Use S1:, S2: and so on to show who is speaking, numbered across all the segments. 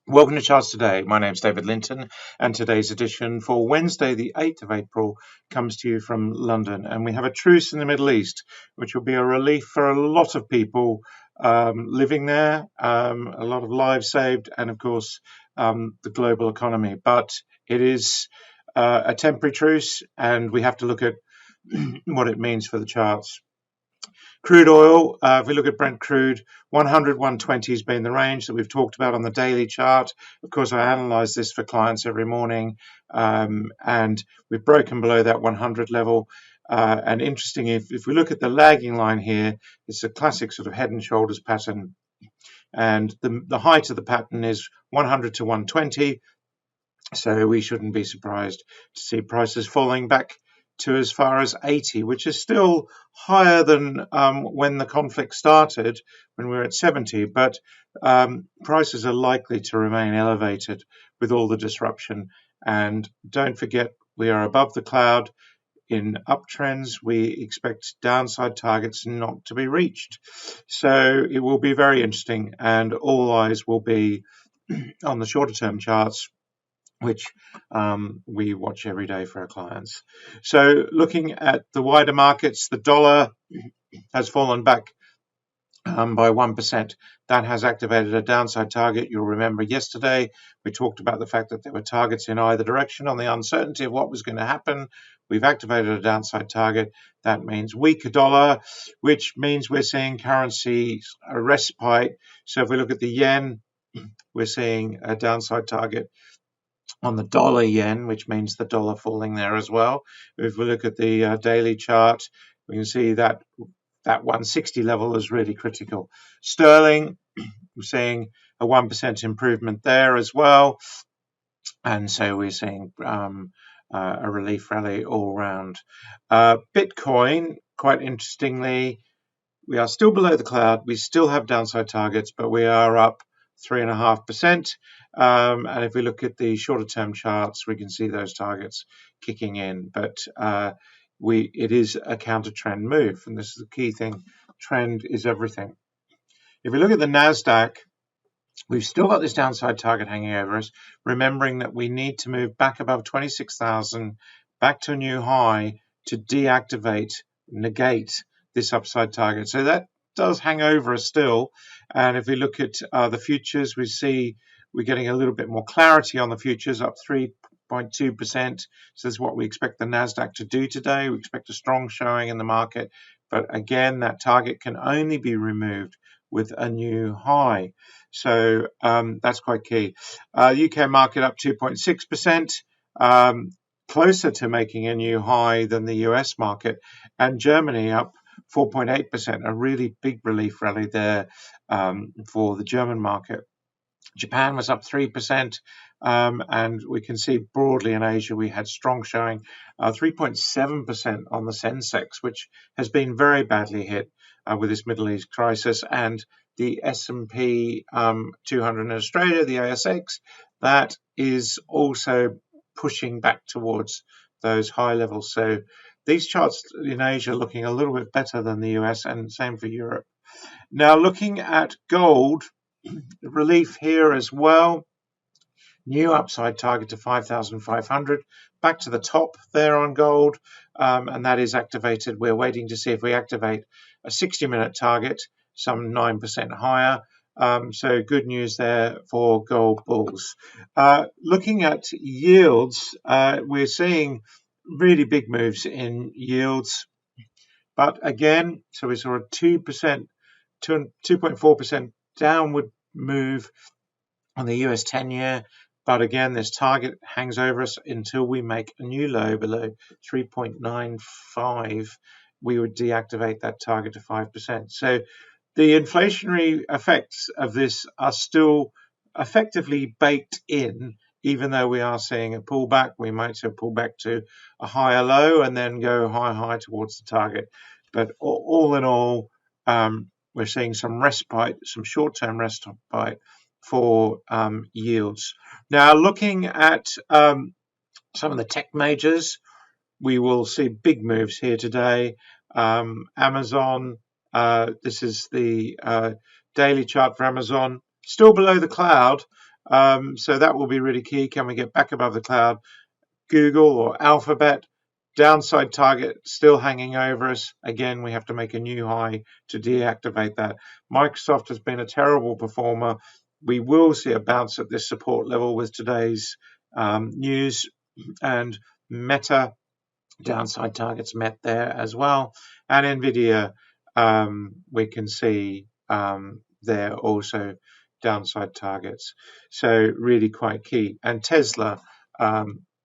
S1: Welcome to Charts Today. My name's David Linton, and today's edition for Wednesday, the 8th of April, comes to you from London. And we have a truce in the Middle East, which will be a relief for a lot of people living there, a lot of lives saved, and of course, the global economy. But it is a temporary truce, and we have to look at what it means for the charts. Crude oil, if we look at Brent crude, 100, 120 has been the range that we've talked about on the daily chart. Of course, I analyze this for clients every morning, and we've broken below that 100 level. And interesting, if we look at the lagging line here, it's a classic sort of head and shoulders pattern. And the height of the pattern is 100 to 120. So we shouldn't be surprised to see prices falling back to as far as 80, which is still higher than when the conflict started, when we were at 70. But prices are likely to remain elevated with all the disruption. And don't forget, we are above the cloud. In uptrends, we expect downside targets not to be reached. So it will be very interesting, and all eyes will be on the shorter term charts, which we watch every day for our clients. So looking at the wider markets, the dollar has fallen back by 1%. That has activated a downside target. You'll remember yesterday we talked about the fact that there were targets in either direction on the uncertainty of what was going to happen. We've activated a downside target. That means weaker dollar, which means we're seeing currency a respite. So if we look at the yen, we're seeing a downside target on the dollar yen, which means the dollar falling there as well. If we look at the daily chart, we can see that 160 level is really critical. Sterling, we're seeing a 1% improvement there as well. And so we're seeing a relief rally all round. Bitcoin, quite interestingly, we are still below the cloud. We still have downside targets, but we are up 3.5%. And if we look at the shorter term charts, we can see those targets kicking in. But it is a counter trend move, and this is the key thing. Trend is everything. If we look at the NASDAQ, we've still got this downside target hanging over us, remembering that we need to move back above 26,000, back to a new high to deactivate, negate this upside target. So that does hang over us still. And if we look at the futures, we see we're getting a little bit more clarity on the futures, up 3.2%. So this is what we expect the NASDAQ to do today. We expect a strong showing in the market. But again, that target can only be removed with a new high. So that's quite key. UK market up 2.6%, closer to making a new high than the US market. And Germany up 4.8%, a really big relief rally there for the German market. Japan was up 3%, and we can see broadly in Asia we had strong showing, 3.7% on the Sensex, which has been very badly hit with this Middle East crisis, and the S&P 200 in Australia, the ASX, that is also pushing back towards those high levels. So these charts in Asia are looking a little bit better than the US, and same for Europe. Now looking at gold, relief here as well. New upside target to 5,500, back to the top there on gold, and that is activated. We're waiting to see if we activate a 60-minute target, some 9% higher. So good news there for gold bulls. Looking at yields, we're seeing really big moves in yields. But again, so we saw a 2.4% downward move on the US 10-year. But again, this target hangs over us until we make a new low below 3.95. We would deactivate that target to 5%. So the inflationary effects of this are still effectively baked in, even though we are seeing a pullback. We might see a pullback to a higher low and then go high towards the target. But all in all, we're seeing some respite, some short-term respite for yields. Now, looking at some of the tech majors, we will see big moves here today. Amazon, this is the daily chart for Amazon, still below the cloud, So that will be really key. Can we get back above the cloud? Google or Alphabet, downside target still hanging over us. Again, we have to make a new high to deactivate that. Microsoft has been a terrible performer. We will see a bounce at this support level with today's news, and Meta, downside targets met there as well. And NVIDIA, we can see there also downside targets. So really quite key. And Tesla,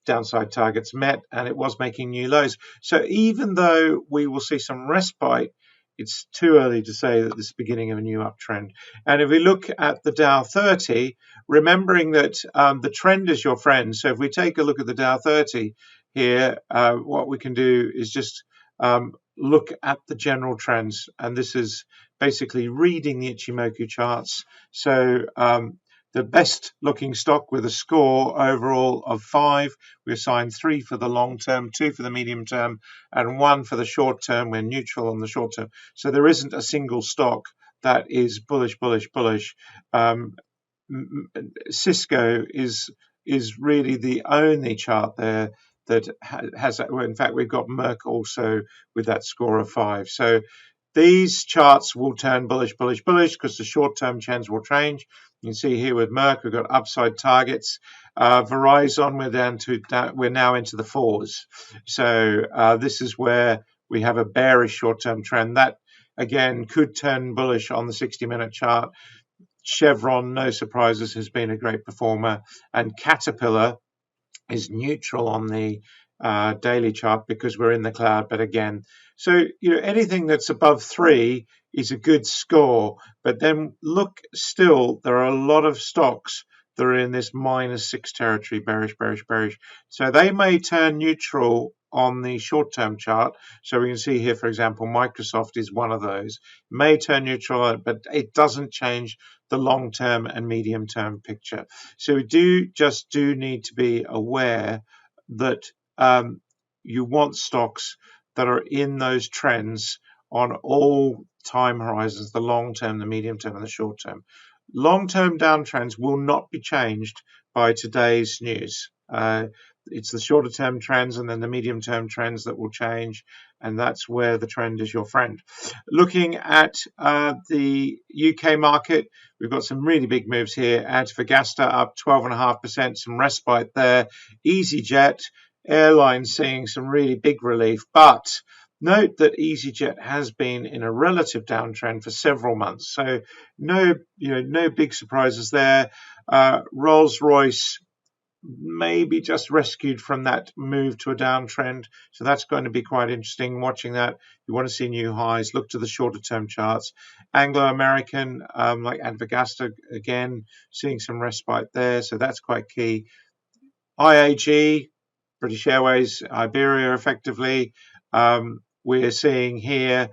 S1: downside targets met, and it was making new lows. So even though we will see some respite, it's too early to say that this is the beginning of a new uptrend. And if we look at the Dow 30, remembering that the trend is your friend. So if we take a look at the Dow 30 here, what we can do is just look at the general trends. And this is basically reading the Ichimoku charts. So the best looking stock with a score overall of 5. We assigned 3 for the long term, 2 for the medium term, and 1 for the short term. We're neutral on the short term. So there isn't a single stock that is bullish, bullish, bullish. Cisco is really the only chart there that has, well, in fact, we've got Merck also with that score of 5. So these charts will turn bullish, bullish, bullish because the short-term trends will change. You can see here with Merck, we've got upside targets. Verizon, we're now into the 4s. So this is where we have a bearish short-term trend. That, again, could turn bullish on the 60-minute chart. Chevron, no surprises, has been a great performer. And Caterpillar is neutral on the daily chart because we're in the cloud. But again, so anything that's above 3 is a good score. But then look, still there are a lot of stocks that are in this -6 territory, bearish, bearish, bearish. So they may turn neutral on the short-term chart. So we can see here, for example, Microsoft is one of those. May turn neutral, but it doesn't change the long-term and medium-term picture. So we do need to be aware that you want stocks that are in those trends on all time horizons, the long term, the medium term, and the short term. Long-term downtrends will not be changed by today's news. It's the shorter term trends and then the medium term trends that will change, and that's where the trend is your friend. Looking at the UK market, we've got some really big moves here. Antofagasta up 12.5%, some respite there. EasyJet airlines seeing some really big relief, but note that EasyJet has been in a relative downtrend for several months, so no big surprises there. Rolls-Royce maybe just rescued from that move to a downtrend, so that's going to be quite interesting watching that. You want to see new highs, look to the shorter term charts. Anglo-American, like Antofagasta, again seeing some respite there, so that's quite key. IAG, British Airways, Iberia, effectively, we're seeing here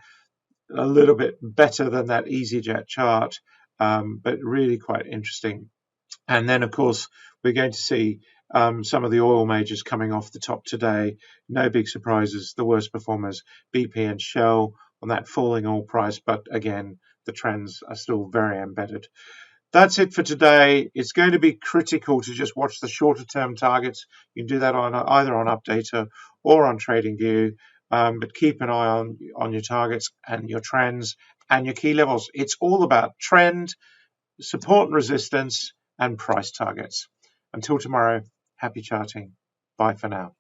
S1: a little bit better than that EasyJet chart, but really quite interesting. And then, of course, we're going to see some of the oil majors coming off the top today. No big surprises. The worst performers, BP and Shell, on that falling oil price. But again, the trends are still very embedded. That's it for today. It's going to be critical to just watch the shorter term targets. You can do that on either on Updater or on TradingView. But keep an eye on your targets and your trends and your key levels. It's all about trend, support and resistance, and price targets. Until tomorrow, happy charting. Bye for now.